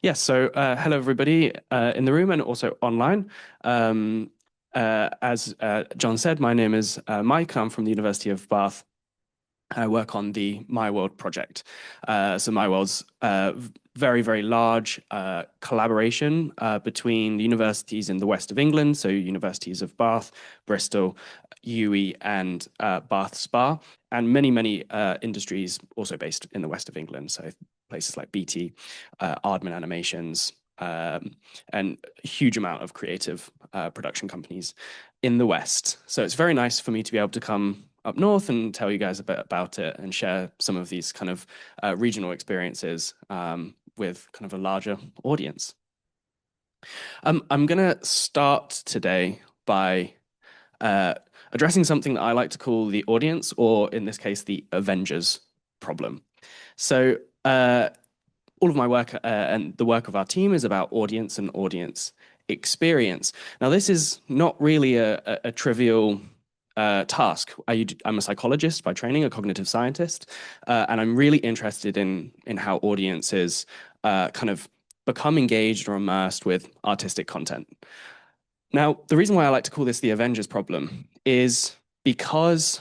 Yes, so hello everybody in the room and also online. As John said, my name is Mike. I'm from the University of Bath. I work on the MyWorld project. So MyWorld's very, very large collaboration between universities in the west of England, so universities of Bath, Bristol, UE, and Bath Spa, and many, many industries also based in the west of England. So places like BT, Aardman Animations, and a huge amount of creative production companies in the West. So it's very nice for me to be able to come up north and tell you guys a bit about it and share some of these kind of regional experiences with kind of a larger audience. I'm going to start today by addressing something that I like to call the audience, or in this case, the Avengers problem. So all of my work and the work of our team is about audience and audience experience. Now, this is not really a trivial task. I'm a psychologist by training, a cognitive scientist, and I'm really interested in how audiences kind of become engaged or immersed with artistic content. Now, the reason why I like to call this the Avengers problem is because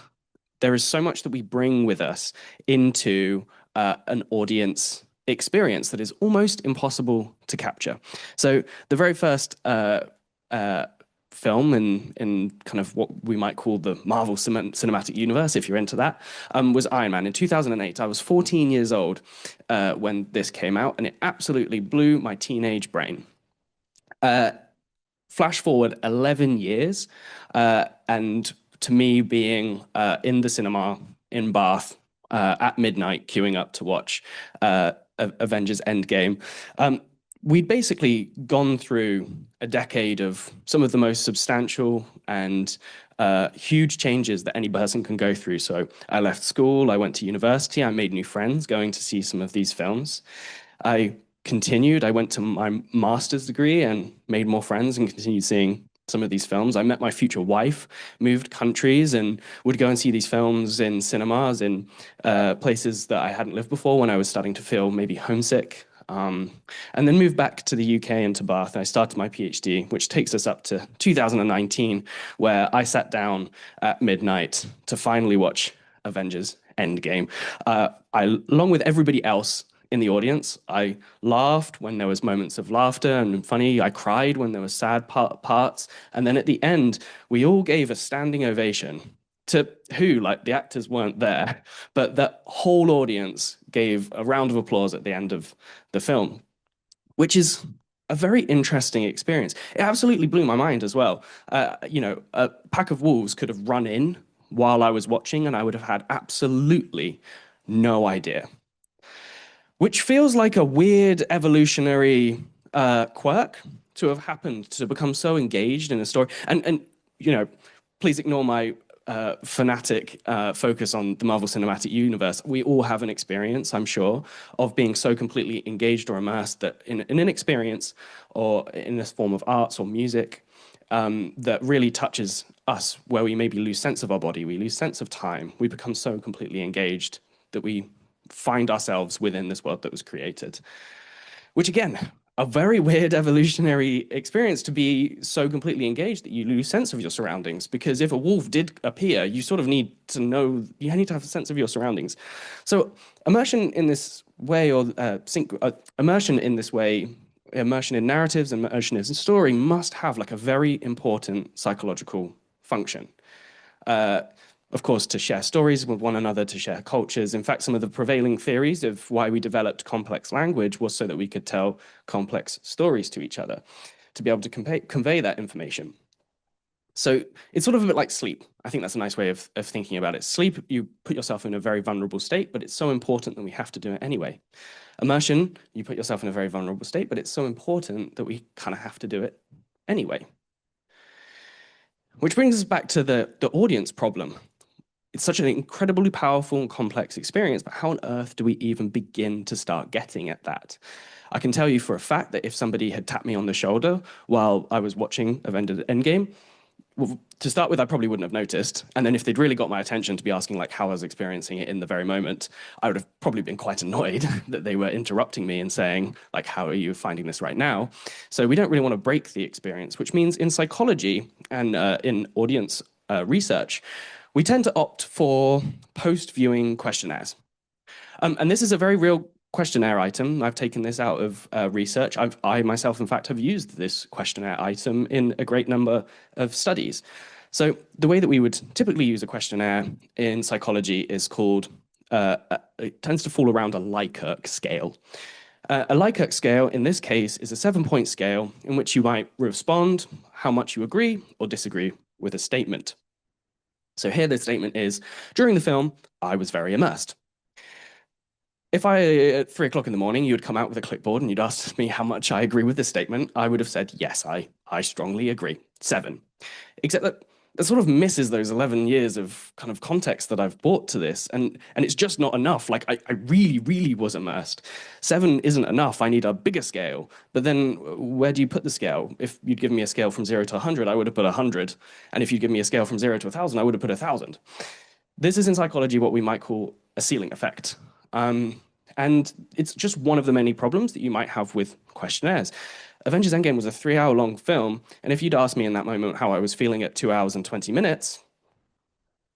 there is so much that we bring with us into an audience experience that is almost impossible to capture. So the very first film in kind of what we might call the Marvel Cinematic Universe, if you're into that, was Iron Man. In 2008, I was 14 years old when this came out, and it absolutely blew my teenage brain. Flash forward 11 years, and to me being in the cinema in Bath at midnight, queuing up to watch Avengers Endgame, we'd basically gone through a decade of some of the most substantial and huge changes that any person can go through. So I left school, I went to university, I made new friends going to see some of these films. I continued, I went to my master's degree and made more friends and continued seeing some of these films. I met my future wife, moved countries, and would go and see these films in cinemas in places that I hadn't lived before when I was starting to feel maybe homesick. And then moved back to the UK and to Bath. And I started my PhD, which takes us up to 2019, where I sat down at midnight to finally watch Avengers Endgame. Along with everybody else in the audience, I laughed when there was moments of laughter and funny. I cried when there were sad parts. And then at the end, we all gave a standing ovation to who, like the actors weren't there, but the whole audience gave a round of applause at the end of the film, which is a very interesting experience. It absolutely blew my mind as well. A pack of wolves could have run in while I was watching, and I would have had absolutely no idea. Which feels like a weird evolutionary quirk to have happened, to become so engaged in a story. And please ignore my fanatic focus on the Marvel Cinematic Universe. We all have an experience, I'm sure, of being so completely engaged or immersed that in an experience or in this form of arts or music that really touches us, where we maybe lose sense of our body, we lose sense of time, we become so completely engaged that we find ourselves within this world that was created. Which again, a very weird evolutionary experience, to be so completely engaged that you lose sense of your surroundings. Because if a wolf did appear, you sort of need to know, you need to have a sense of your surroundings. So immersion in this way, or immersion in this way, immersion in narratives and immersion in story must have like a very important psychological function. Of course, to share stories with one another, to share cultures. In fact, some of the prevailing theories of why we developed complex language was so that we could tell complex stories to each other, to be able to convey that information. So it's sort of a bit like sleep. I think that's a nice way of thinking about it. Sleep, you put yourself in a very vulnerable state, but it's so important that we have to do it anyway. Immersion, you put yourself in a very vulnerable state, but it's so important that we kind of have to do it anyway. Which brings us back to the audience problem. It's such an incredibly powerful and complex experience, but how on earth do we even begin to start getting at that? I can tell you for a fact that if somebody had tapped me on the shoulder while I was watching Avengers Endgame, well, to start with, I probably wouldn't have noticed. And then if they'd really got my attention to be asking like how I was experiencing it in the very moment, I would have probably been quite annoyed that they were interrupting me and saying like, how are you finding this right now? So we don't really want to break the experience, which means in psychology and in audience research, we tend to opt for post-viewing questionnaires. And this is a very real questionnaire item. I've taken this out of research. I myself, in fact, have used this questionnaire item in a great number of studies. So the way that we would typically use a questionnaire in psychology is called, it tends to fall around a Likert scale. A Likert scale, in this case, is a 7-point scale in which you might respond how much you agree or disagree with a statement. So here the statement is, during the film, I was very immersed. If at 3 o'clock in the morning, you would come out with a clipboard and you'd ask me how much I agree with this statement, I would have said, yes, I strongly agree, 7. Except that sort of misses those 11 years of kind of context that I've brought to this. And it's just not enough. Like, I really, really was immersed. 7 isn't enough. I need a bigger scale. But then where do you put the scale? If you'd given me a scale from 0 to 100, I would have put 100. And if you'd given me a scale from 0 to 1,000, I would have put 1,000. This is in psychology what we might call a ceiling effect. And it's just one of the many problems that you might have with questionnaires. Avengers Endgame was a 3-hour-long film, and if you'd asked me in that moment how I was feeling at 2 hours and 20 minutes,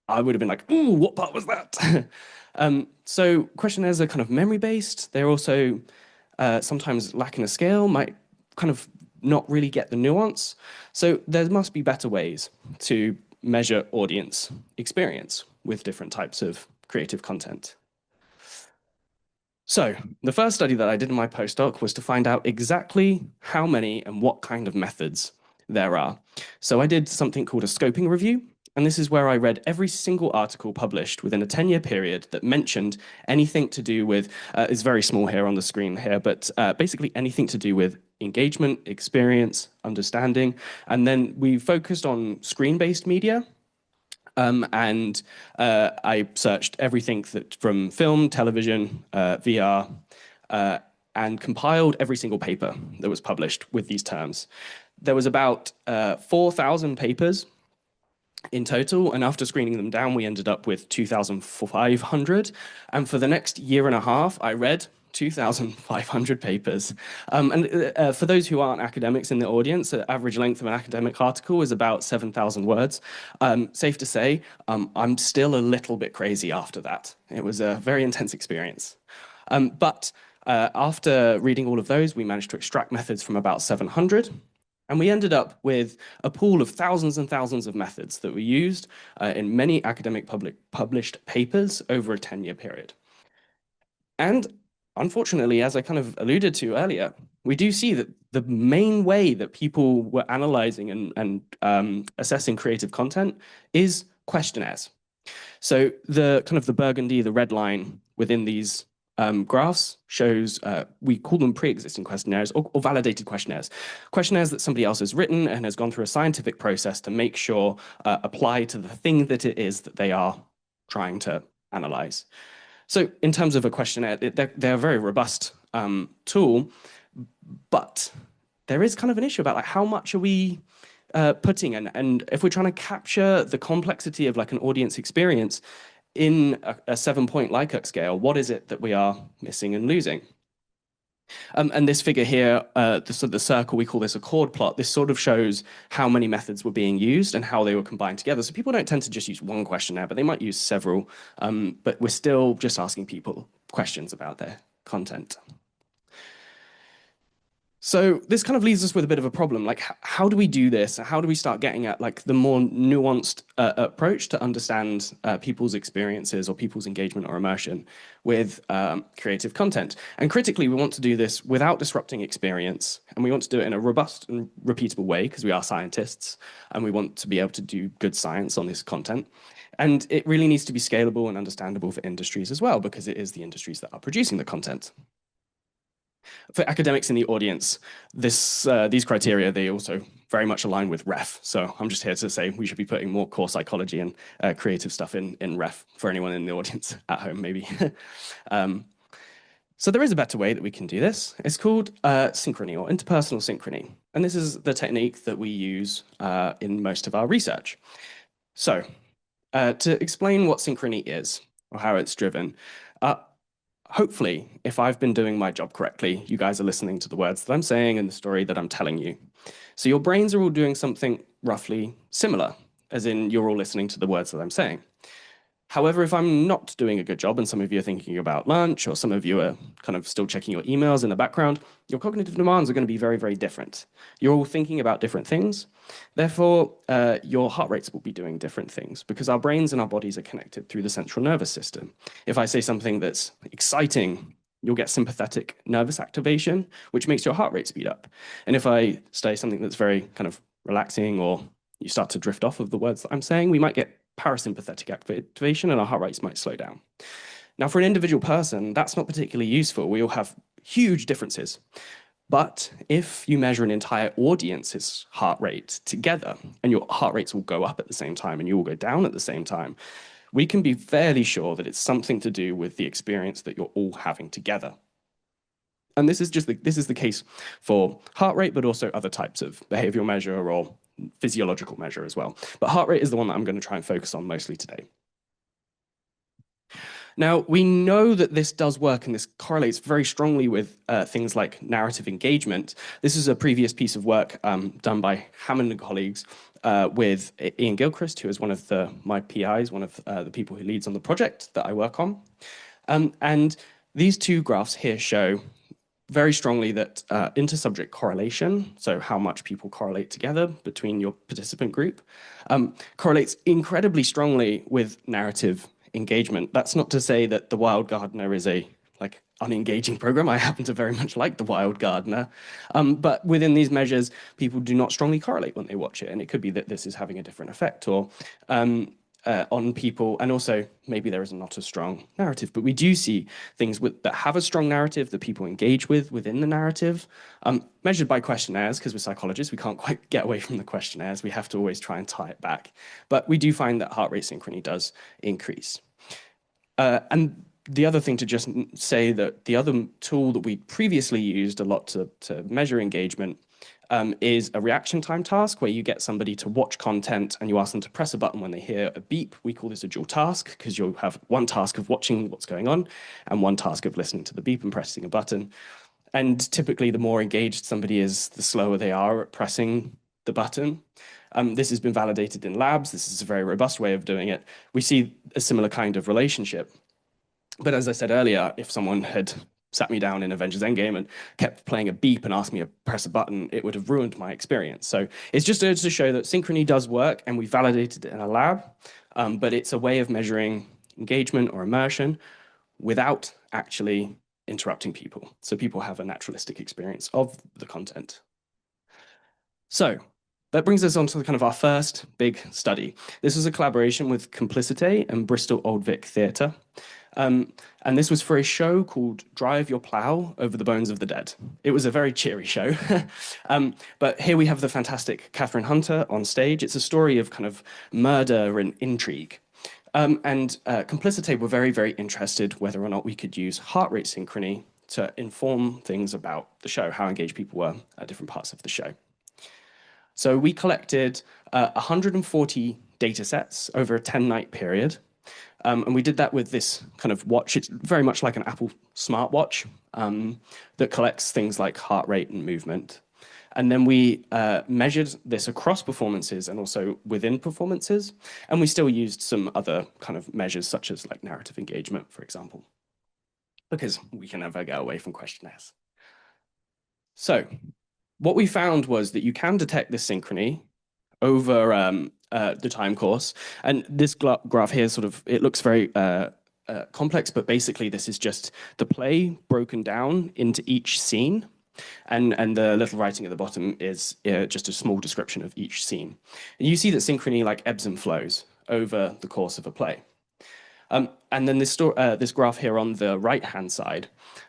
I would have been like, ooh, what part was that? So questionnaires are kind of memory-based. They're also sometimes lacking a scale, might kind of not really get the nuance. So there must be better ways to measure audience experience with different types of creative content. So the first study that I did in my postdoc was to find out exactly how many and what kind of methods there are. So I did something called a scoping review, and this is where I read every single article published within a 10-year period that mentioned anything to do with, it's very small here on the screen here, but basically anything to do with engagement, experience, understanding. And then we focused on screen-based media. And I searched everything from film, television, VR, and compiled every single paper that was published with these terms. There was about 4,000 papers in total, and after screening them down, we ended up with 2,500. And for the next year and a half, I read 2,500 papers. And for those who aren't academics in the audience, the average length of an academic article is about 7,000 words. Safe to say, I'm still a little bit crazy after that. It was a very intense experience. But after reading all of those, we managed to extract methods from about 700. And we ended up with a pool of thousands and thousands of methods that were used in many academic published papers over a 10-year period. And unfortunately, as I kind of alluded to earlier, we do see that the main way that people were analyzing and assessing creative content is questionnaires. So the kind of the burgundy, the red line within these graphs shows, we call them pre-existing questionnaires or validated questionnaires. Questionnaires that somebody else has written and has gone through a scientific process to make sure apply to the thing that it is that they are trying to analyze. So in terms of a questionnaire, they're a very robust tool, but there is kind of an issue about like how much are we putting in, and if we're trying to capture the complexity of like an audience experience in a 7-point Likert scale, what is it that we are missing and losing? And this figure here, the circle, we call this a chord plot. This sort of shows how many methods were being used and how they were combined together. So people don't tend to just use one questionnaire, but they might use several. But we're still just asking people questions about their content. So this kind of leaves us with a bit of a problem. Like, how do we do this? How do we start getting at like the more nuanced approach to understand people's experiences or people's engagement or immersion with creative content? And critically, we want to do this without disrupting experience, and we want to do it in a robust and repeatable way because we are scientists, and we want to be able to do good science on this content. And it really needs to be scalable and understandable for industries as well, because it is the industries that are producing the content. For academics in the audience, these criteria, they also very much align with REF. So I'm just here to say we should be putting more core psychology and creative stuff in REF for anyone in the audience at home, maybe. So there is a better way that we can do this. It's called synchrony or interpersonal synchrony. And this is the technique that we use in most of our research. So to explain what synchrony is or how it's driven, hopefully, if I've been doing my job correctly, you guys are listening to the words that I'm saying and the story that I'm telling you. So your brains are all doing something roughly similar, as in you're all listening to the words that I'm saying. However, if I'm not doing a good job and some of you are thinking about lunch or some of you are kind of still checking your emails in the background, your cognitive demands are going to be very, very different. You're all thinking about different things. Therefore, your heart rates will be doing different things because our brains and our bodies are connected through the central nervous system. If I say something that's exciting, you'll get sympathetic nervous activation, which makes your heart rate speed up. And if I say something that's very kind of relaxing or you start to drift off of the words that I'm saying, we might get parasympathetic activation and our heart rates might slow down. Now, for an individual person, that's not particularly useful. We all have huge differences. But if you measure an entire audience's heart rate together and your heart rates will go up at the same time and you will go down at the same time, we can be fairly sure that it's something to do with the experience that you're all having together. And this is the case for heart rate, but also other types of behavioral measure or physiological measure as well. But heart rate is the one that I'm going to try and focus on mostly today. Now, we know that this does work and this correlates very strongly with things like narrative engagement. This is a previous piece of work done by Hammond and colleagues with Ian Gilchrist, who is one of my PIs, one of the people who leads on the project that I work on. And these two graphs here show very strongly that inter-subject correlation, so how much people correlate together between your participant group, correlates incredibly strongly with narrative engagement. That's not to say that The Wild Gardener is a unengaging program. I happen to very much like The Wild Gardener. But within these measures, people do not strongly correlate when they watch it. And it could be that this is having a different effect or on people, and also maybe there is not a strong narrative, but we do see things that have a strong narrative that people engage with within the narrative, measured by questionnaires, because we're psychologists, we can't quite get away from the questionnaires. We have to always try and tie it back. But we do find that heart rate synchrony does increase. And the other thing to just say that the other tool that we previously used a lot to measure engagement is a reaction time task where you get somebody to watch content and you ask them to press a button when they hear a beep. We call this a dual task because you'll have one task of watching what's going on and one task of listening to the beep and pressing a button. And typically, the more engaged somebody is, the slower they are at pressing the button. This has been validated in labs. This is a very robust way of doing it. We see a similar kind of relationship. But as I said earlier, if someone had sat me down in Avengers Endgame and kept playing a beep and asked me to press a button, it would have ruined my experience. So it's just to show that synchrony does work, and we validated it in a lab, but it's a way of measuring engagement or immersion without actually interrupting people. So people have a naturalistic experience of the content. So that brings us on to kind of our first big study. This was a collaboration with Complicité and Bristol Old Vic Theatre. And this was for a show called Drive Your Plough Over the Bones of the Dead. It was a very cheery show. But here we have the fantastic Catherine Hunter on stage. It's a story of kind of murder and intrigue. And Complicité were very, very interested whether or not we could use heart rate synchrony to inform things about the show, how engaged people were at different parts of the show. So we collected 140 data sets over a 10-night period. And we did that with this kind of watch. It's very much like an Apple smartwatch that collects things like heart rate and movement. And then we measured this across performances and also within performances. And we still used some other kind of measures, such as like narrative engagement, for example, because we can never get away from questionnaires. So what we found was that you can detect this synchrony over the time course. And this graph here it looks very complex, but basically this is just the play broken down into each scene. And the little writing at the bottom is just a small description of each scene. And you see that synchrony like ebbs and flows over the course of a play. And then this graph here on the right-hand side,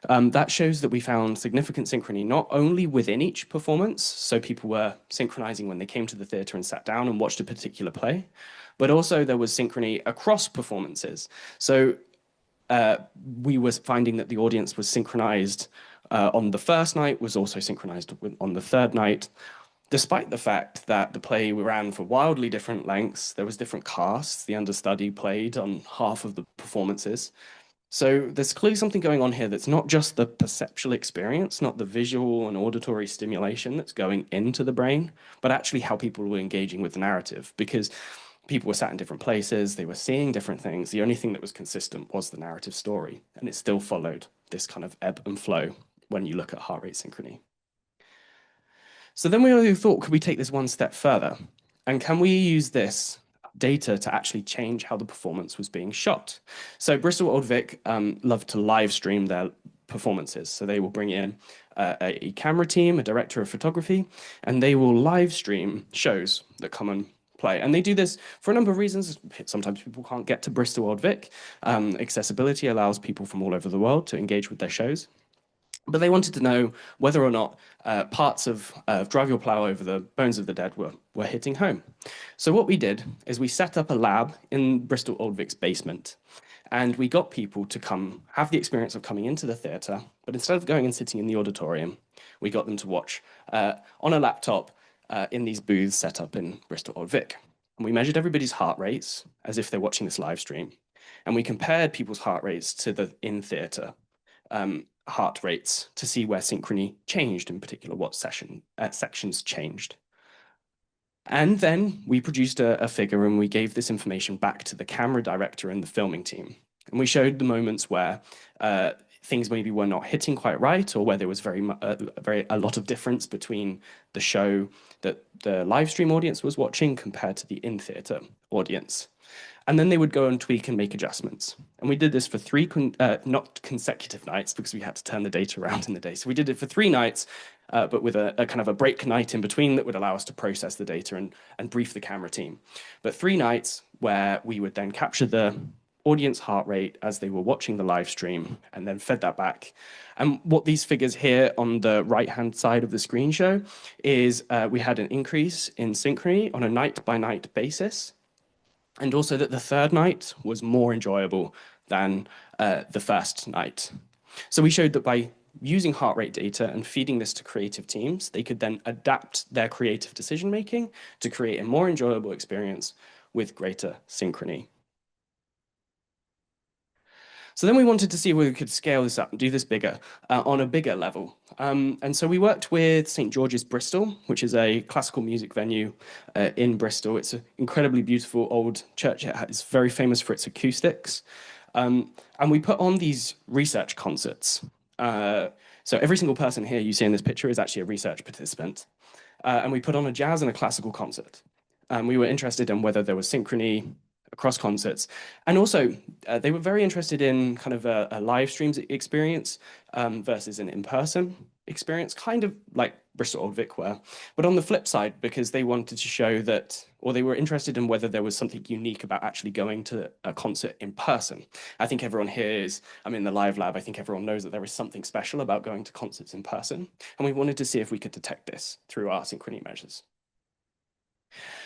that shows that we found significant synchrony not only within each performance, so people were synchronizing when they came to the theatre and sat down and watched a particular play, but also there was synchrony across performances. So we were finding that the audience was synchronized on the first night, was also synchronized on the third night, despite the fact that the play ran for wildly different lengths. There was different casts. The understudy played on half of the performances. So there's clearly something going on here that's not just the perceptual experience, not the visual and auditory stimulation that's going into the brain, but actually how people were engaging with the narrative. Because people were sat in different places, they were seeing different things. The only thing that was consistent was the narrative story, and it still followed this kind of ebb and flow when you look at heart rate synchrony. So then we thought, could we take this one step further? And can we use this data to actually change how the performance was being shot? So Bristol Old Vic loved to live stream their performances. So they will bring in a camera team, a director of photography, and they will live stream shows that come and play. And they do this for a number of reasons. Sometimes people can't get to Bristol Old Vic. Accessibility allows people from all over the world to engage with their shows. But they wanted to know whether or not parts of Drive Your Plough Over the Bones of the Dead were hitting home. So what we did is we set up a lab in Bristol Old Vic's basement, and we got people to come have the experience of coming into the theatre, but instead of going and sitting in the auditorium, we got them to watch on a laptop in these booths set up in Bristol Old Vic. And we measured everybody's heart rates as if they're watching this live stream, and we compared people's heart rates to the in-theatre heart rates to see where synchrony changed, in particular what sections changed. And then we produced a figure and we gave this information back to the camera director and the filming team. And we showed the moments where things maybe were not hitting quite right, or where there was a lot of difference between the show that the live stream audience was watching compared to the in-theatre audience. And then they would go and tweak and make adjustments. And we did this for not consecutive nights, because we had to turn the data around in the day. So we did it for 3 nights, but with a kind of a break night in between that would allow us to process the data and brief the camera team. But 3 nights where we would then capture the audience heart rate as they were watching the live stream and then fed that back. And what these figures here on the right-hand side of the screen show is we had an increase in synchrony on a night-by-night basis, and also that the third night was more enjoyable than the first night. So we showed that by using heart rate data and feeding this to creative teams, they could then adapt their creative decision-making to create a more enjoyable experience with greater synchrony. So then we wanted to see if we could scale this up and do this bigger, on a bigger level. And so we worked with St. George's Bristol, which is a classical music venue in Bristol. It's an incredibly beautiful old church. It's very famous for its acoustics. And we put on these research concerts. So every single person here you see in this picture is actually a research participant. And we put on a jazz and a classical concert. We were interested in whether there was synchrony across concerts. And also, they were very interested in kind of a live streams experience versus an in-person experience, kind of like Bristol Old Vic were. But on the flip side, because they wanted to show that, or they were interested in whether there was something unique about actually going to a concert in person. I think everyone here is, I'm in the live lab, I think everyone knows that there is something special about going to concerts in person. And we wanted to see if we could detect this through our synchrony measures.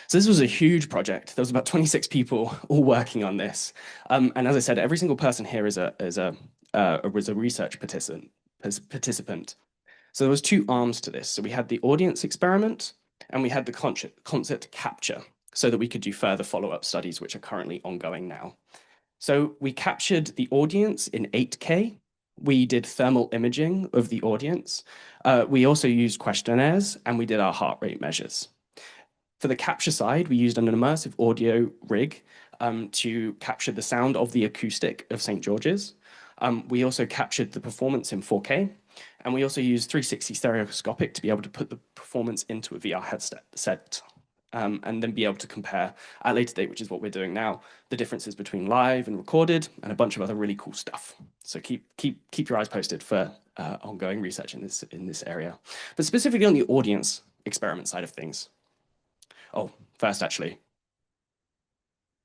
So this was a huge project. There was about 26 people all working on this. And as I said, every single person here was a research participant. So there was 2 arms to this. So we had the audience experiment and we had the concert capture, so that we could do further follow-up studies, which are currently ongoing now. So we captured the audience in 8K. We did thermal imaging of the audience. We also used questionnaires and we did our heart rate measures. For the capture side, we used an immersive audio rig to capture the sound of the acoustic of St. George's. We also captured the performance in 4K, and we also used 360 stereoscopic to be able to put the performance into a VR headset, and then be able to compare at a later date, which is what we're doing now, the differences between live and recorded, and a bunch of other really cool stuff. So keep your eyes posted for ongoing research in this area, but specifically on the audience experiment side of things. Oh, first, actually,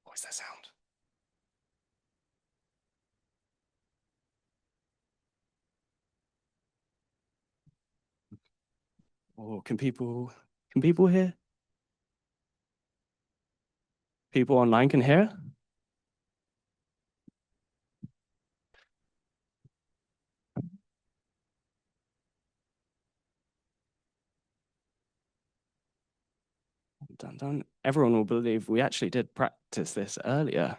what is that sound? Oh, can people hear? People online can hear? dun, dun. Everyone will believe we actually did practice this earlier.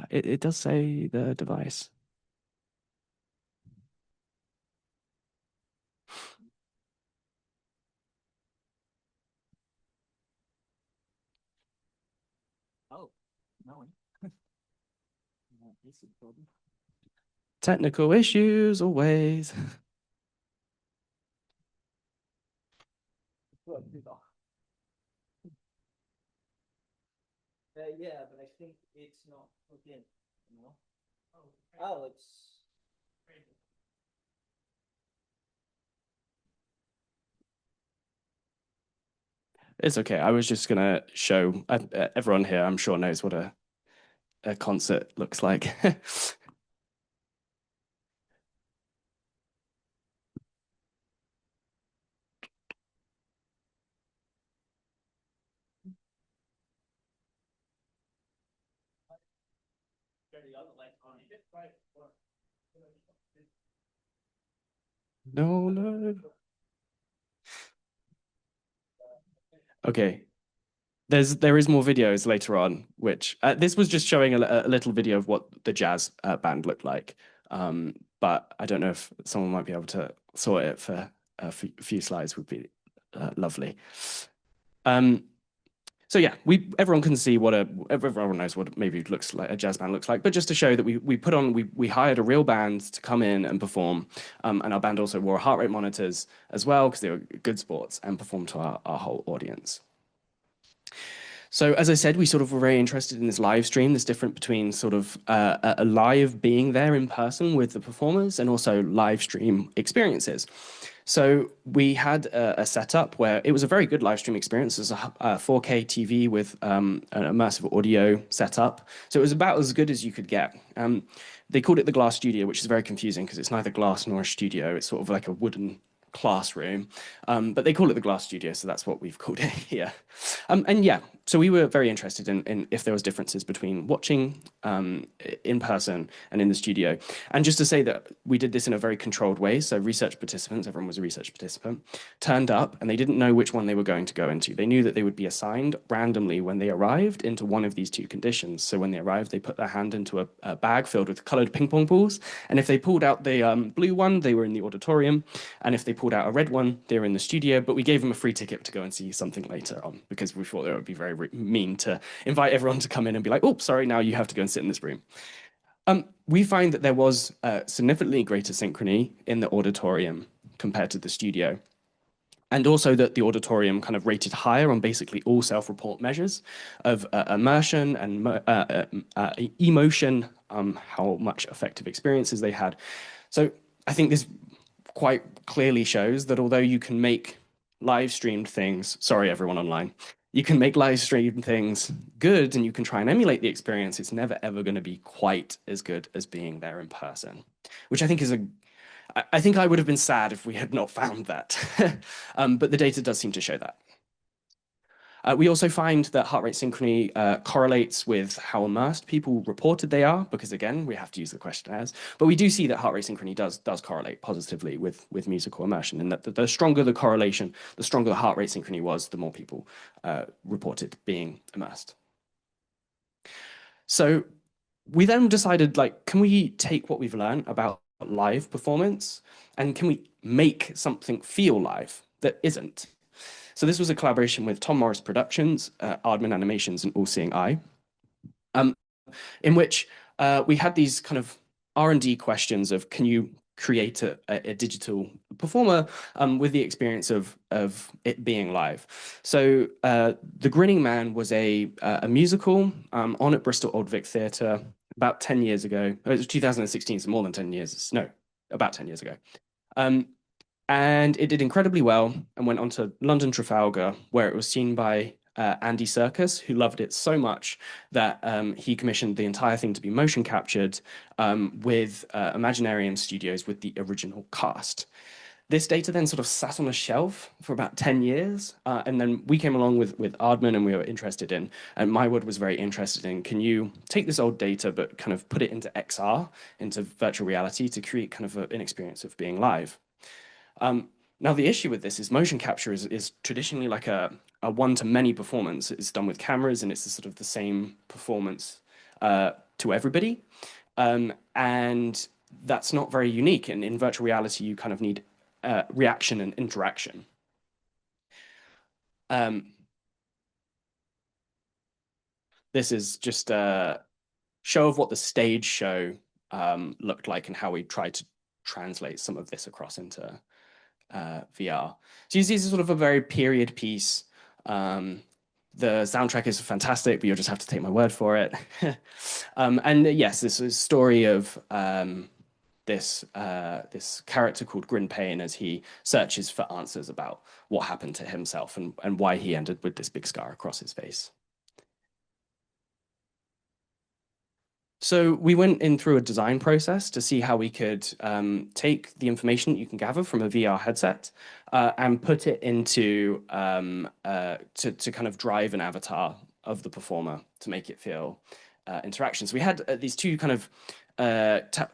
It does say the device. Oh, no. Technical issues always. Yeah, but I think it's not plugged in. No? Oh, it's. It's okay. I was just gonna show everyone here. I'm sure knows what a concert looks like. No, no. Okay. There is more videos later on, which this was just showing a little video of what the jazz band looked like. But I don't know if someone might be able to sort it for a few slides would be lovely. Um, so yeah, everyone can see everyone knows what maybe looks like a jazz band looks like, but just to show that we hired a real band to come in and perform, and our band also wore heart rate monitors as well because they were good sports and performed to our whole audience. So as I said, we sort of were very interested in this live stream, this difference between sort of a live being there in person with the performers and also live stream experiences. So we had a setup where it was a very good live stream experience. It was a 4K TV with an immersive audio setup. So it was about as good as you could get. They called it the Glass Studio, which is very confusing because it's neither glass nor a studio. It's sort of like a wooden classroom, but they call it the Glass Studio, so that's what we've called it here. And yeah, so we were very interested in if there was differences between watching in person and in the studio. And just to say that we did this in a very controlled way, so research participants, everyone was a research participant, turned up and they didn't know which one they were going to go into. They knew that they would be assigned randomly when they arrived into one of these two conditions. So when they arrived, they put their hand into a bag filled with colored ping pong balls. And if they pulled out the blue one, they were in the auditorium. And if they pulled out a red one, they were in the studio, but we gave them a free ticket to go and see something later on because we thought it would be very mean to invite everyone to come in and be like, oh, sorry, now you have to go and sit in this room. We find that there was significantly greater synchrony in the auditorium compared to the studio. And also that the auditorium kind of rated higher on basically all self-report measures of immersion and emotion, how much effective experiences they had. So I think this quite clearly shows that although you can make live streamed things, sorry, everyone online, you can make live streamed things good and you can try and emulate the experience, it's never ever going to be quite as good as being there in person, which I think is I think I would have been sad if we had not found that. But the data does seem to show that. We also find that heart rate synchrony correlates with how immersed people reported they are, because again, we have to use the questionnaires. But we do see that heart rate synchrony does correlate positively with musical immersion, and that the stronger the correlation, the stronger the heart rate synchrony was, the more people reported being immersed. So we then decided, like, can we take what we've learned about live performance and can we make something feel live that isn't? So this was a collaboration with Tom Morris Productions, Aardman Animations, and All Seeing Eye, in which we had these kind of R&D questions of can you create a digital performer with the experience of it being live. So The Grinning Man was a musical on at Bristol Old Vic Theatre about 10 years ago. It was 2016, so more than 10 years. No, about 10 years ago. And it did incredibly well and went on to London Trafalgar, where it was seen by Andy Serkis, who loved it so much that he commissioned the entire thing to be motion captured with Imaginarium Studios with the original cast. This data then sort of sat on a shelf for about 10 years. And then we came along with Aardman and we were interested in, and MyWorld was very interested in, can you take this old data but kind of put it into XR, into virtual reality to create kind of an experience of being live? Now, the issue with this is motion capture is traditionally like a one-to-many performance. It's done with cameras and it's the sort of the same performance to everybody. And that's not very unique. And in virtual reality, you kind of need reaction and interaction. Um, this is just a show of what the stage show looked like and how we tried to translate some of this across into VR. So you see, this is sort of a very period piece. The soundtrack is fantastic, but you'll just have to take my word for it. And yes, this is a story of this character called Grin Payne as he searches for answers about what happened to himself and why he ended with this big scar across his face. So we went in through a design process to see how we could take the information that you can gather from a VR headset and put it into to kind of drive an avatar of the performer to make it feel interactions. We had these two kind of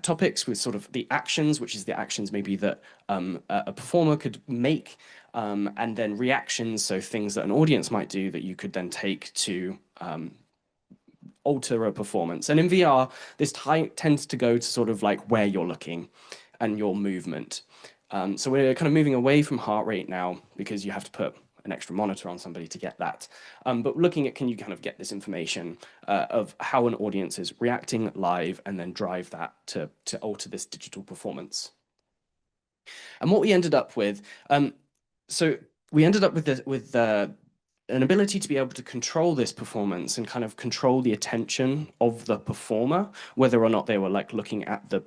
topics with sort of the actions, which is the actions maybe that a performer could make, and then reactions, so things that an audience might do that you could then take to alter a performance. And in VR, this tends to go to sort of like where you're looking and your movement. So we're kind of moving away from heart rate now because you have to put an extra monitor on somebody to get that. But looking at, can you kind of get this information of how an audience is reacting live and then drive that to alter this digital performance. And what we ended up with, so we ended up with an ability to be able to control this performance and kind of control the attention of the performer, whether or not they were like looking at the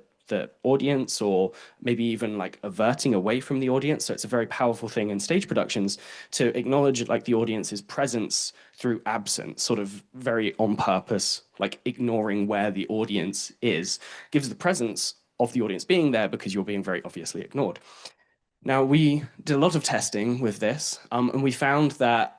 audience or maybe even like averting away from the audience. So it's a very powerful thing in stage productions to acknowledge like the audience's presence through absence, sort of very on purpose, like ignoring where the audience is, gives the presence of the audience being there because you're being very obviously ignored. Now, we did a lot of testing with this, and we found that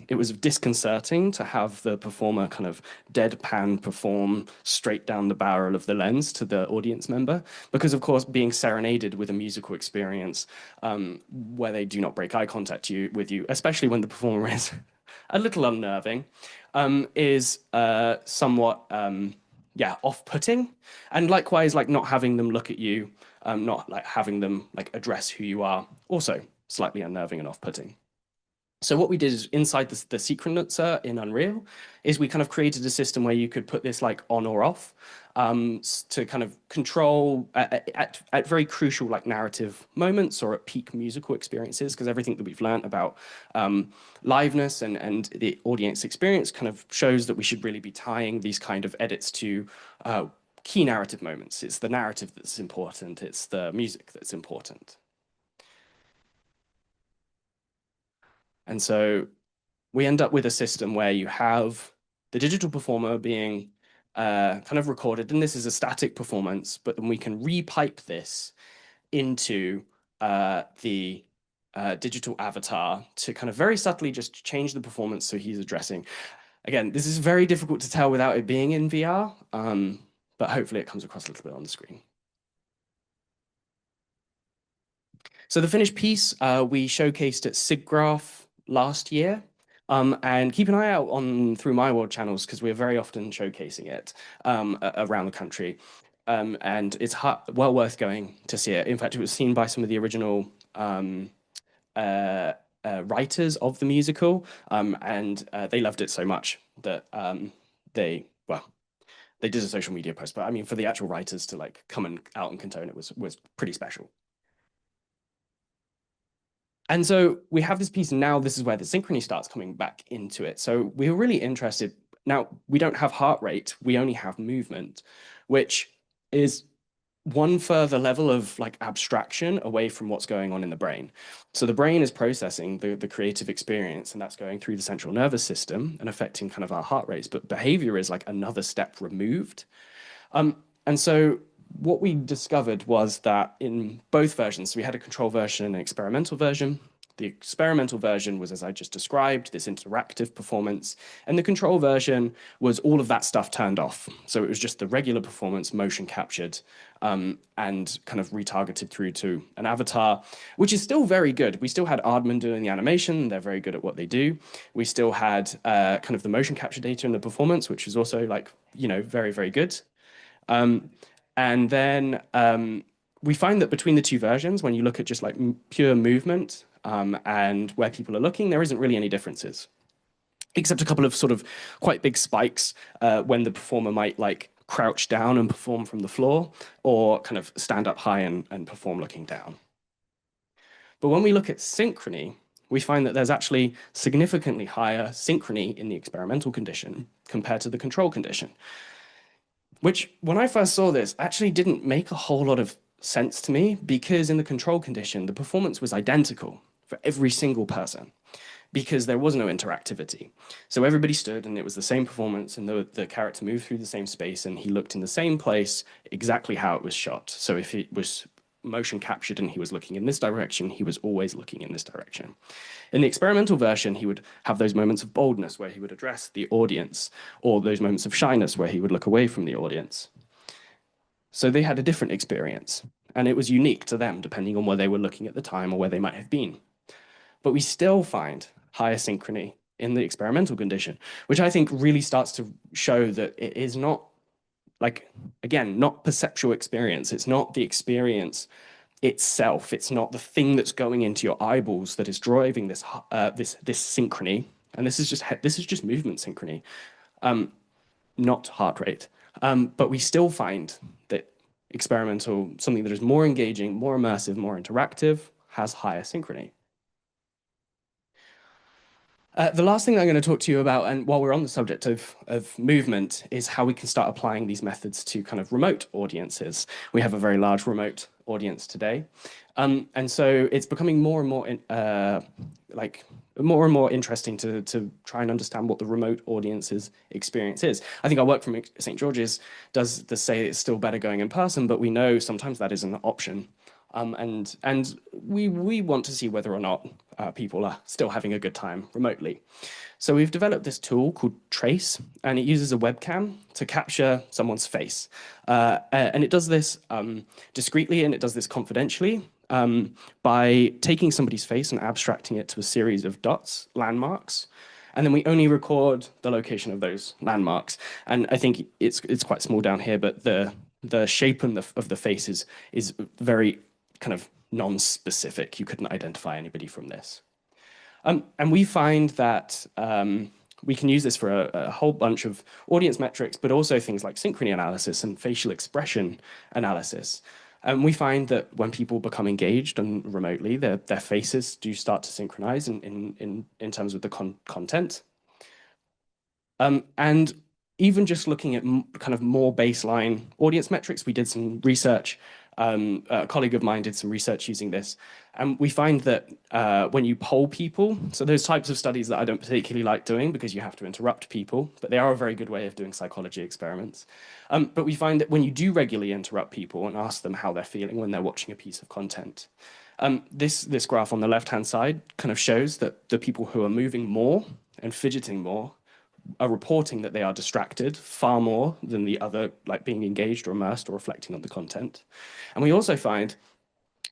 it was disconcerting to have the performer kind of deadpan perform straight down the barrel of the lens to the audience member, because, of course, being serenaded with a musical experience where they do not break eye contact with you, especially when the performer is a little unnerving, is somewhat off-putting. And likewise, like not having them look at you, not like having them like address who you are, also slightly unnerving and off-putting. So what we did is inside the sequencer in Unreal is we kind of created a system where you could put this like on or off to kind of control at very crucial like narrative moments or at peak musical experiences, because everything that we've learned about liveness and the audience experience kind of shows that we should really be tying these kind of edits to key narrative moments. It's the narrative that's important. It's the music that's important. And so we end up with a system where you have the digital performer being kind of recorded, and this is a static performance, but then we can repipe this into the digital avatar to kind of very subtly just change the performance so he's addressing. Again, this is very difficult to tell without it being in VR, but hopefully it comes across a little bit on the screen. So the finished piece we showcased at SIGGRAPH last year. And keep an eye out through MyWorld channels because we're very often showcasing it around the country. And it's well worth going to see it. In fact, it was seen by some of the original writers of the musical, and they loved it so much that they did a social media post. But I mean, for the actual writers to like come out and condone it was pretty special. And so we have this piece, and now this is where the synchrony starts coming back into it. So we were really interested. Now, we don't have heart rate, we only have movement, which is one further level of like abstraction away from what's going on in the brain. So the brain is processing the creative experience, and that's going through the central nervous system and affecting kind of our heart rates. But behavior is like another step removed. And so what we discovered was that in both versions, so we had a control version and an experimental version, The experimental version was, as I just described, this interactive performance, and the control version was all of that stuff turned off. So it was just the regular performance, motion captured, and kind of retargeted through to an avatar, which is still very good. We still had Aardman doing the animation. They're very good at what they do. We still had kind of the motion capture data in the performance, which is also like, very, very good. And then we find that between the two versions, when you look at just like pure movement and where people are looking, there isn't really any differences, except a couple of sort of quite big spikes when the performer might like crouch down and perform from the floor, or kind of stand up high and perform looking down. But when we look at synchrony, we find that there's actually significantly higher synchrony in the experimental condition compared to the control condition, which when I first saw this actually didn't make a whole lot of sense to me, because in the control condition, the performance was identical for every single person, because there was no interactivity. So everybody stood and it was the same performance, and the character moved through the same space and he looked in the same place, exactly how it was shot. So if it was motion captured and he was looking in this direction, he was always looking in this direction. In the experimental version, he would have those moments of boldness where he would address the audience, or those moments of shyness where he would look away from the audience. So they had a different experience, and it was unique to them depending on where they were looking at the time or where they might have been. But we still find higher synchrony in the experimental condition, which I think really starts to show that it is not, like, again, not perceptual experience. It's not the experience itself. It's not the thing that's going into your eyeballs that is driving this synchrony. And this is just movement synchrony, not heart rate. But we still find that experimental, something that is more engaging, more immersive, more interactive, has higher synchrony. The last thing that I'm going to talk to you about, and while we're on the subject of movement, is how we can start applying these methods to kind of remote audiences. We have a very large remote audience today. And so it's becoming more and more interesting to try and understand what the remote audience's experience is. I think our work from St. George's does say it's still better going in person, but we know sometimes that is an option. And we want to see whether or not people are still having a good time remotely. So we've developed this tool called Trace, and it uses a webcam to capture someone's face. And it does this discreetly, and it does this confidentially by taking somebody's face and abstracting it to a series of dots, landmarks. And then we only record the location of those landmarks. And I think it's quite small down here, but the shape of the face is very kind of non-specific. You couldn't identify anybody from this. And we find that we can use this for a whole bunch of audience metrics, but also things like synchrony analysis and facial expression analysis. And we find that when people become engaged and remotely, their faces do start to synchronize in terms of the content. And even just looking at kind of more baseline audience metrics, we did some research. A colleague of mine did some research using this, and we find that when you poll people, so those types of studies that I don't particularly like doing because you have to interrupt people, but they are a very good way of doing psychology experiments. But we find that when you do regularly interrupt people and ask them how they're feeling when they're watching a piece of content, this graph on the left-hand side kind of shows that the people who are moving more and fidgeting more are reporting that they are distracted far more than the other, like being engaged or immersed or reflecting on the content. And we also find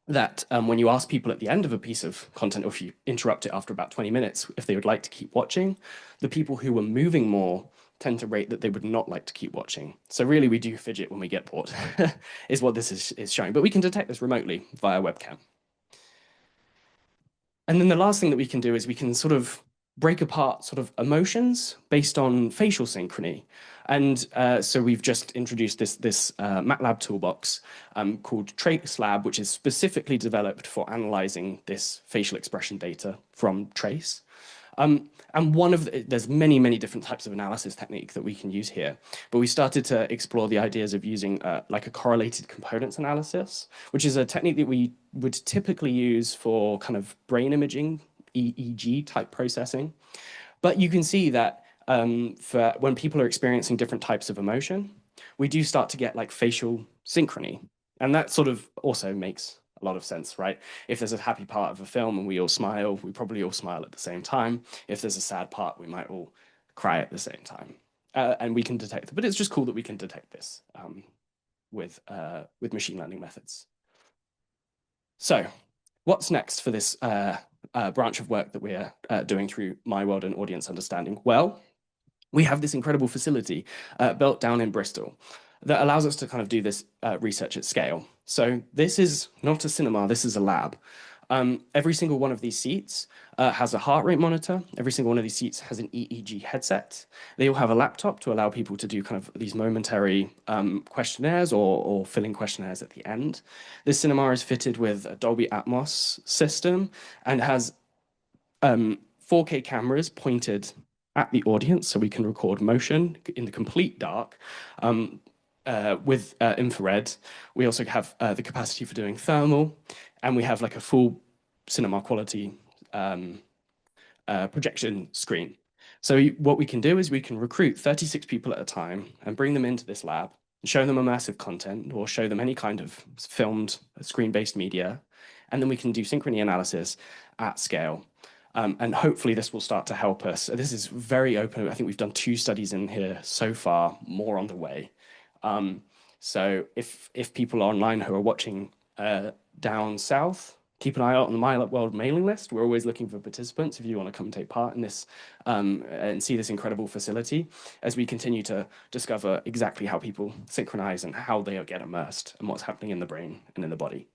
that when you ask people at the end of a piece of content, or if you interrupt it after about 20 minutes, if they would like to keep watching, the people who were moving more tend to rate that they would not like to keep watching. So really, we do fidget when we get bored, is what this is showing. But we can detect this remotely via webcam. And then the last thing that we can do is we can sort of break apart sort of emotions based on facial synchrony. And so we've just introduced this MATLAB toolbox called Trace Lab, which is specifically developed for analyzing this facial expression data from Trace. And there's many different types of analysis technique that we can use here, but we started to explore the ideas of using like a correlated components analysis, which is a technique that we would typically use for kind of brain imaging, EEG type processing. But you can see that for when people are experiencing different types of emotion, we do start to get like facial synchrony. And that sort of also makes a lot of sense, right? If there's a happy part of a film and we all smile, we probably all smile at the same time. If there's a sad part, we might all cry at the same time. And we can detect it. But it's just cool that we can detect this with machine learning methods. So what's next for this branch of work that we're doing through MyWorld and audience understanding? Well, we have this incredible facility built down in Bristol that allows us to kind of do this research at scale. So this is not a cinema, this is a lab. Every single one of these seats has a heart rate monitor. Every single one of these seats has an EEG headset. They all have a laptop to allow people to do kind of these momentary questionnaires or filling questionnaires at the end. This cinema is fitted with a Dolby Atmos system and has 4K cameras pointed at the audience so we can record motion in the complete dark. With infrared. We also have the capacity for doing thermal, and we have like a full cinema quality projection screen. So what we can do is we can recruit 36 people at a time and bring them into this lab and show them immersive content or show them any kind of filmed screen-based media. And then we can do synchrony analysis at scale. And hopefully this will start to help us. This is very open. I think we've done 2 studies in here so far, more on the way. So if people online who are watching down south, keep an eye out on the MyWorld mailing list. We're always looking for participants if you want to come and take part in this and see this incredible facility as we continue to discover exactly how people synchronize and how they get immersed and what's happening in the brain and in the body.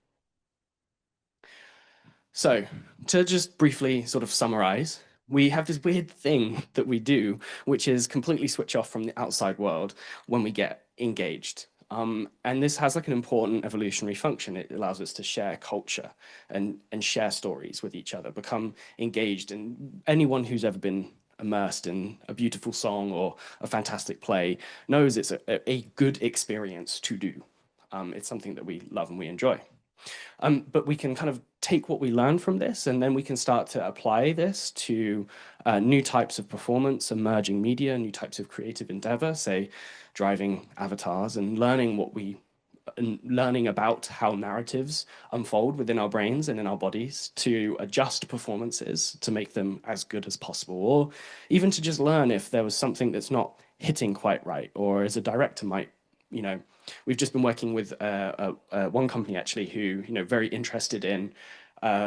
So to just briefly sort of summarize, we have this weird thing that we do, which is completely switch off from the outside world when we get engaged. And this has like an important evolutionary function. It allows us to share culture and share stories with each other, become engaged. And anyone who's ever been immersed in a beautiful song or a fantastic play knows it's a good experience to do. It's something that we love and we enjoy. But we can kind of take what we learn from this, and then we can start to apply this to new types of performance, emerging media, new types of creative endeavor, say driving avatars and learning about how narratives unfold within our brains and in our bodies to adjust performances to make them as good as possible, or even to just learn if there was something that's not hitting quite right, or as a director might, we've just been working with one company actually who, very interested in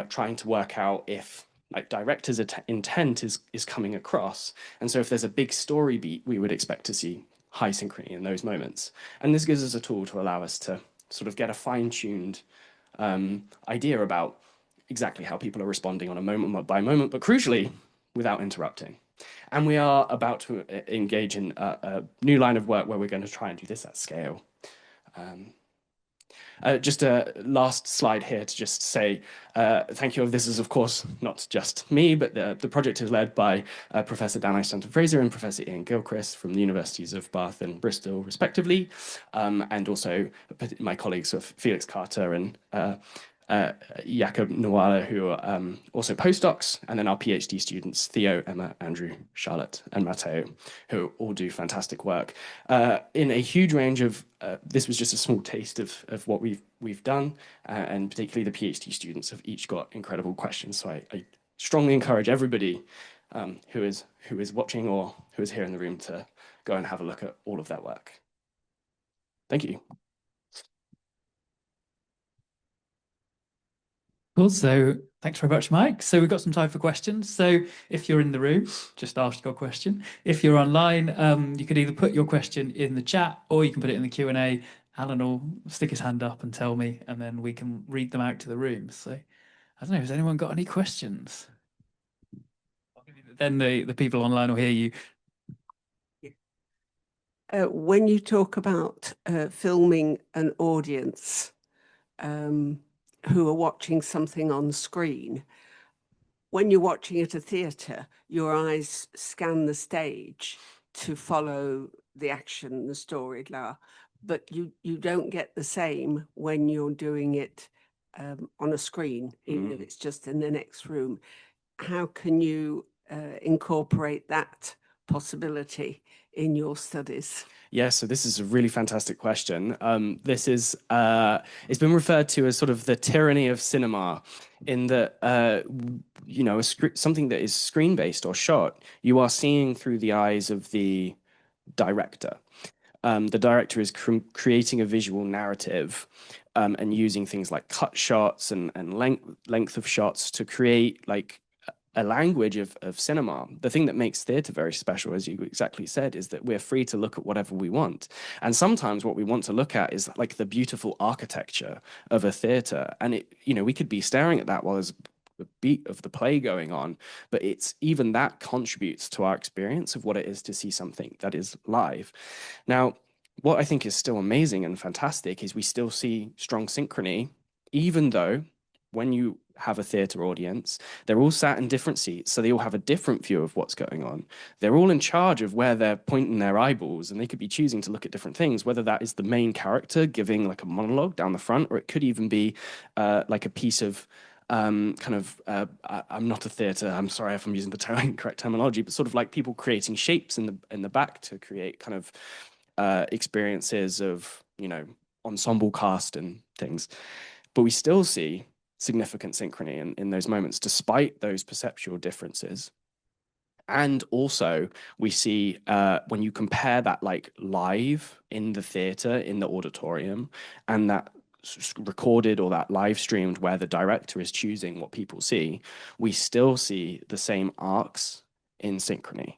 trying to work out if like director's intent is coming across. And so if there's a big story beat, we would expect to see high synchrony in those moments. And this gives us a tool to allow us to sort of get a fine-tuned idea about exactly how people are responding on a moment by moment, but crucially, without interrupting. And we are about to engage in a new line of work where we're going to try and do this at scale. Just a last slide here to just say thank you. This is, of course, not just me, but the project is led by Professor Danai Stanton-Fraser and Professor Ian Gilchrist from the Universities of Bath and Bristol, respectively, and also my colleagues of Felix Carter and Jakob Nwala, who are also postdocs, and then our PhD students, Theo, Emma, Andrew, Charlotte, and Matteo, who all do fantastic work in a huge range of, this was just a small taste of what we've done, and particularly the PhD students have each got incredible questions. So I strongly encourage everybody who is watching or who is here in the room to go and have a look at all of that work. Thank you. Cool. So thanks very much, Mike. So we've got some time for questions. So if you're in the room, just ask your question. If you're online, you can either put your question in the chat or you can put it in the Q&A. Alan will stick his hand up and tell me, and then we can read them out to the room. So I don't know, has anyone got any questions? Then the people online will hear you. When you talk about filming an audience who are watching something on screen, when you're watching at a theatre, your eyes scan the stage to follow the action, the story, but you don't get the same when you're doing it on a screen, even if it's just in the next room. How can you incorporate that possibility in your studies? Yeah, so this is a really fantastic question. This is it's been referred to as sort of the tyranny of cinema, in that you know, something that is screen-based or shot, you are seeing through the eyes of the director. The director is creating a visual narrative and using things like cut shots and length of shots to create like a language of cinema. The thing that makes theatre very special, as you exactly said, is that we're free to look at whatever we want. And sometimes what we want to look at is like the beautiful architecture of a theatre. And it, you know, we could be staring at that while there's the beat of the play going on, but it's even that contributes to our experience of what it is to see something that is live. Now, what I think is still amazing and fantastic is we still see strong synchrony, even though when you have a theatre audience, they're all sat in different seats, so they all have a different view of what's going on. They're all in charge of where they're pointing their eyeballs, and they could be choosing to look at different things, whether that is the main character giving like a monologue down the front, or it could even be like a piece of I'm not a theatre, I'm sorry if I'm using the incorrect terminology, but sort of like people creating shapes in the back to create kind of experiences of, you know, ensemble cast and things. But we still see significant synchrony in those moments, despite those perceptual differences. And also we see when you compare that like live in the theatre, in the auditorium, and that recorded or that live streamed where the director is choosing what people see, we still see the same arcs in synchrony.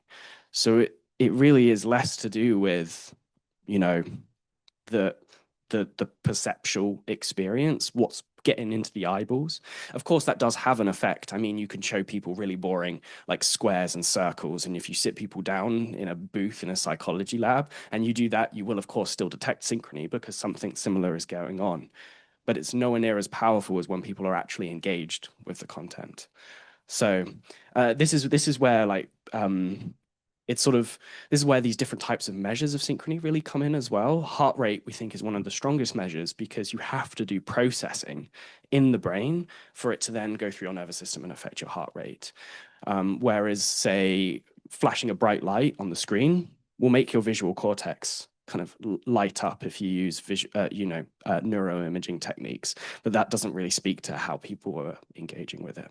So it really is less to do with, you know, the perceptual experience, what's getting into the eyeballs. Of course, that does have an effect. I mean, you can show people really boring like squares and circles, and if you sit people down in a booth in a psychology lab and you do that, you will of course still detect synchrony because something similar is going on. But it's nowhere near as powerful as when people are actually engaged with the content. So this is where like it's sort of, this is where these different types of measures of synchrony really come in as well. Heart rate, we think, is one of the strongest measures because you have to do processing in the brain for it to then go through your nervous system and affect your heart rate. Whereas, say, flashing a bright light on the screen will make your visual cortex kind of light up if you use neuroimaging techniques, but that doesn't really speak to how people are engaging with it.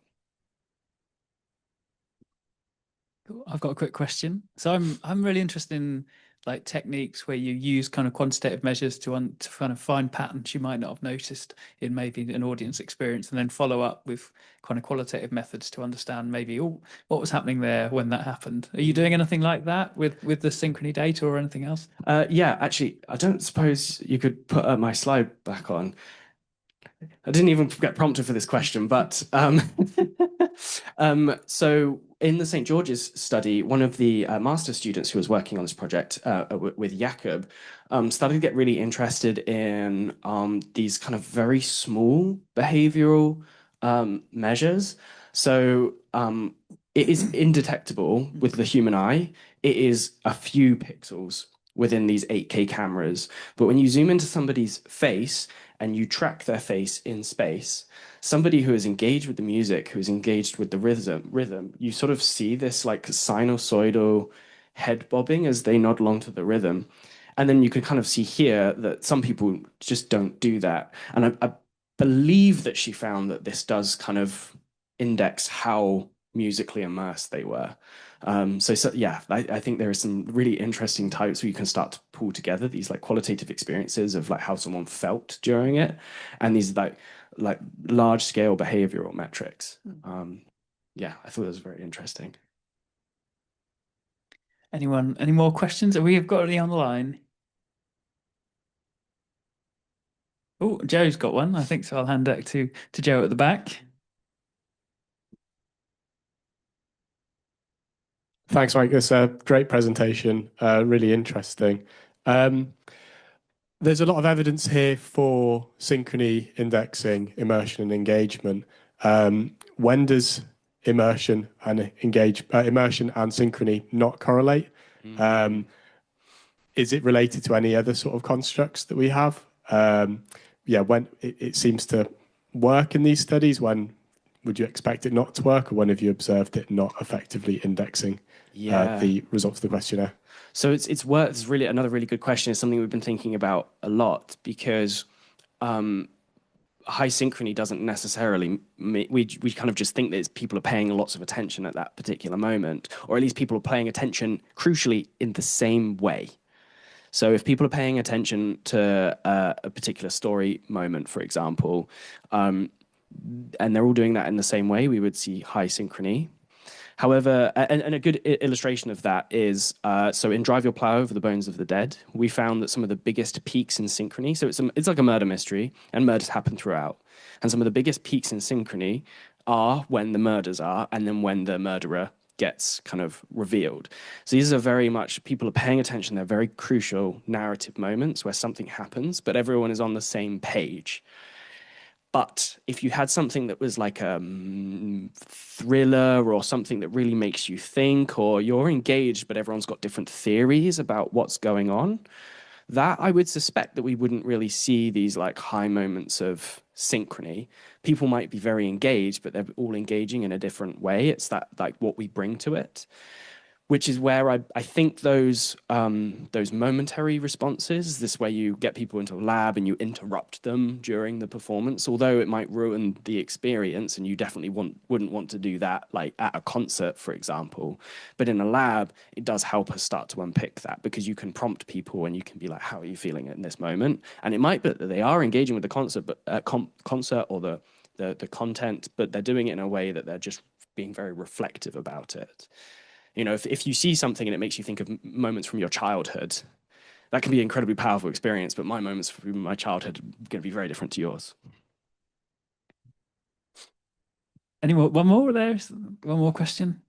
Cool. I've got a quick question. So I'm really interested in like techniques where you use kind of quantitative measures to kind of find patterns you might not have noticed in maybe an audience experience, and then follow up with kind of qualitative methods to understand maybe what was happening there when that happened. Are you doing anything like that with the synchrony data or anything else? Yeah, actually, I don't suppose you could put my slide back on. I didn't even get prompted for this question, but so in the St. George's study, one of the master students who was working on this project with Jakob started to get really interested in these kind of very small behavioral measures. So it is indetectable with the human eye. It is a few pixels within these 8K cameras. But when you zoom into somebody's face and you track their face in space, somebody who is engaged with the music, who is engaged with the rhythm, you sort of see this like sinusoidal head bobbing as they nod along to the rhythm. And then you can kind of see here that some people just don't do that. And I believe that she found that this does kind of index how musically immersed they were. So yeah, I think there are some really interesting types where you can start to pull together these like qualitative experiences of like how someone felt during it, and these like large scale behavioral metrics. Yeah, I thought it was very interesting. Any more questions? Have we got any on the line? Oh, Joe's got one, I think, so I'll hand it to Joe at the back. Thanks, Mike. It's a great presentation, really interesting. There's a lot of evidence here for synchrony, indexing, immersion, and engagement. When does immersion and synchrony not correlate? Is it related to any other sort of constructs that we have? Yeah, when it seems to work in these studies when would you expect it not to work, or when have you observed it not effectively indexing the results of the questionnaire? So it's really another really good question. It's something we've been thinking about a lot, because high synchrony doesn't necessarily we kind of just think that people are paying lots of attention at that particular moment, or at least people are paying attention crucially in the same way. So if people are paying attention to a particular story moment, for example, and they're all doing that in the same way, we would see high synchrony. However, and a good illustration of that is, so in Drive Your Plow Over the Bones of the Dead, we found that some of the biggest peaks in synchrony, so it's like a murder mystery, and murders happen throughout. And some of the biggest peaks in synchrony are when the murders are, and then when the murderer gets kind of revealed. So these are very much, people are paying attention, they're very crucial narrative moments where something happens, but everyone is on the same page. But if you had something that was like a thriller, or something that really makes you think, or you're engaged, but everyone's got different theories about what's going on, that I would suspect that we wouldn't really see these like high moments of synchrony. People might be very engaged, but they're all engaging in a different way. It's that like what we bring to it, which is where I think those momentary responses, this way you get people into a lab and you interrupt them during the performance, although it might ruin the experience, and you definitely wouldn't want to do that like at a concert, for example. But in a lab, it does help us start to unpick that, because you can prompt people and you can be like, how are you feeling in this moment? And it might be that they are engaging with the concert, but concert or the content, but they're doing it in a way that they're just being very reflective about it. You know, if you see something and it makes you think of moments from your childhood, that can be an incredibly powerful experience, but my moments from my childhood are going to be very different to yours. Any more? One more there? One more question?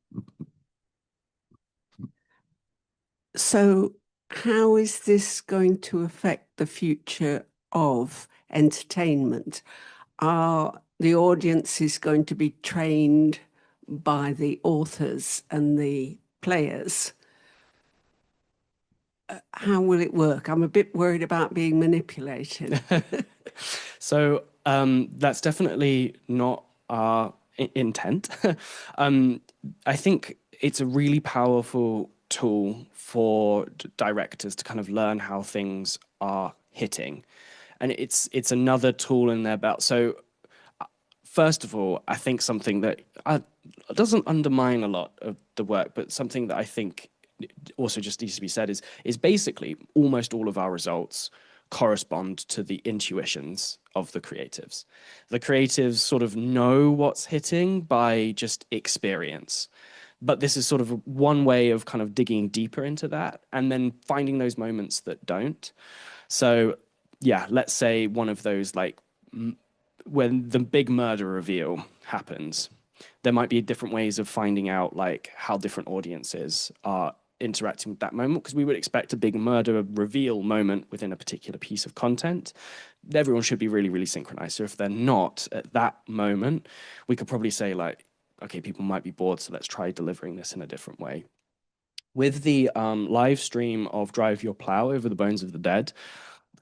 So how is this going to affect the future of entertainment? Are the audiences going to be trained by the authors and the players? How will it work? I'm a bit worried about being manipulated. So that's definitely not our intent. I think it's a really powerful tool for directors to kind of learn how things are hitting. And it's another tool in their belt. So first of all, I think something that doesn't undermine a lot of the work, but something that I think also just needs to be said is basically almost all of our results correspond to the intuitions of the creatives. The creatives sort of know what's hitting by just experience. But this is sort of one way of kind of digging deeper into that and then finding those moments that don't. So yeah, let's say one of those, like when the big murder reveal happens, there might be different ways of finding out like how different audiences are interacting with that moment, because we would expect a big murder reveal moment within a particular piece of content. Everyone should be really, really synchronized. So if they're not at that moment, we could probably say like, okay, people might be bored, so let's try delivering this in a different way. With the live stream of Drive Your Plow Over the Bones of the Dead,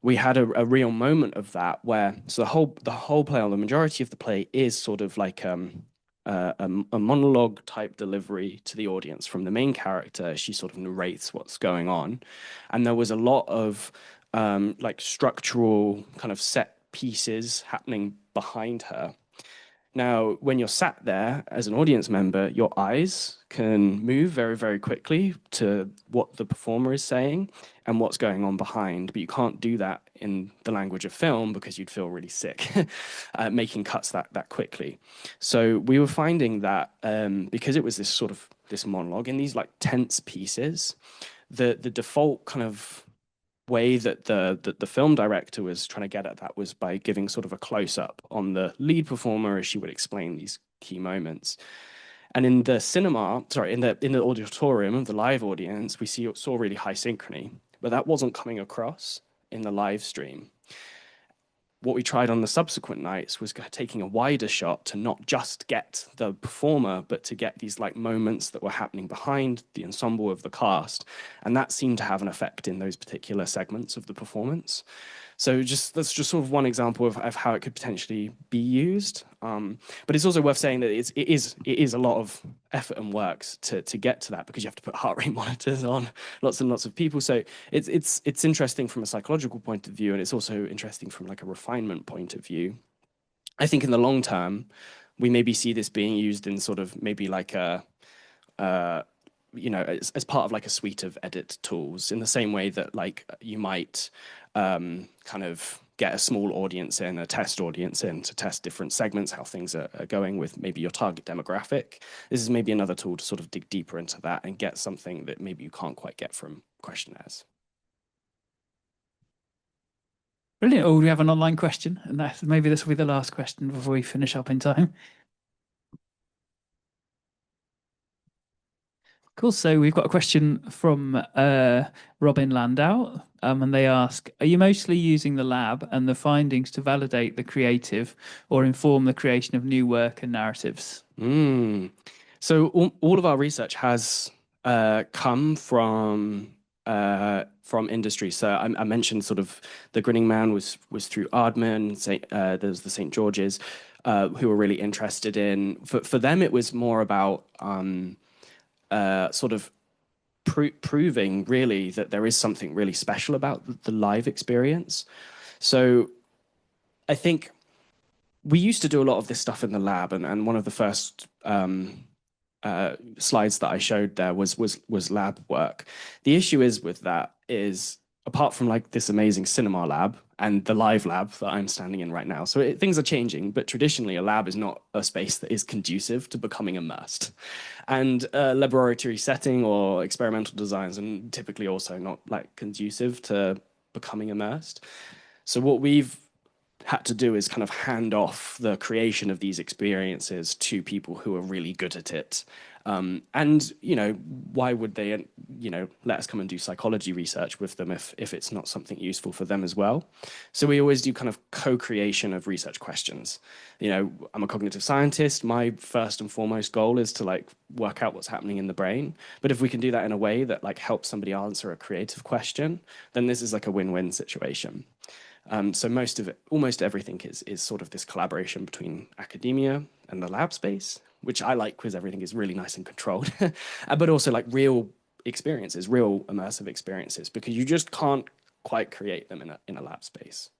we had a real moment of that where, so the whole play, or the majority of the play, is sort of like a monologue type delivery to the audience from the main character. She sort of narrates what's going on, and there was a lot of like structural kind of set pieces happening behind her. Now, when you're sat there as an audience member, your eyes can move very, very quickly to what the performer is saying and what's going on behind, but you can't do that in the language of film because you'd feel really sick making cuts that quickly. So we were finding that because it was this monologue in these like tense pieces, the default kind of way that the film director was trying to get at that was by giving sort of a close-up on the lead performer as she would explain these key moments. And in the in the auditorium of the live audience, we saw really high synchrony, but that wasn't coming across in the live stream. What we tried on the subsequent nights was taking a wider shot to not just get the performer, but to get these like moments that were happening behind the ensemble of the cast. And that seemed to have an effect in those particular segments of the performance. So that's just sort of one example of how it could potentially be used. But it's also worth saying that it is a lot of effort and work to get to that, because you have to put heart rate monitors on lots and lots of people. So it's interesting from a psychological point of view, and it's also interesting from like a refinement point of view. I think in the long term, we maybe see this being used in sort of maybe like a as part of like a suite of edit tools, in the same way that like you might kind of get a small audience in, a test audience in, to test different segments, how things are going with maybe your target demographic. This is maybe another tool to sort of dig deeper into that and get something that maybe you can't quite get from questionnaires. Brilliant. Oh, we have an online question, and maybe this will be the last question before we finish up in time. Cool. So we've got a question from Robin Landau, and they ask, are you mostly using the lab and the findings to validate the creative or inform the creation of new work and narratives? So all of our research has come from industry. So I mentioned sort of the Grinning Man was through Aardman. There's the St. George's, who were really interested in. For them, it was more about sort of proving really that there is something really special about the live experience. So I think we used to do a lot of this stuff in the lab, and one of the first slides that I showed there was lab work. The issue is with that is, apart from like this amazing cinema lab and the live lab that I'm standing in right now, so things are changing, but traditionally a lab is not a space that is conducive to becoming immersed. And a laboratory setting or experimental designs are typically also not like conducive to becoming immersed. So what we've had to do is kind of hand off the creation of these experiences to people who are really good at it. And, why would they, let us come and do psychology research with them if it's not something useful for them as well? So we always do kind of co-creation of research questions. I'm a cognitive scientist. My first and foremost goal is to like work out what's happening in the brain. But if we can do that in a way that like helps somebody answer a creative question, then this is like a win-win situation. So almost everything is sort of this collaboration between academia and the lab space, which I like because everything is really nice and controlled, but also like real experiences, real immersive experiences, because you just can't quite create them in a lab space.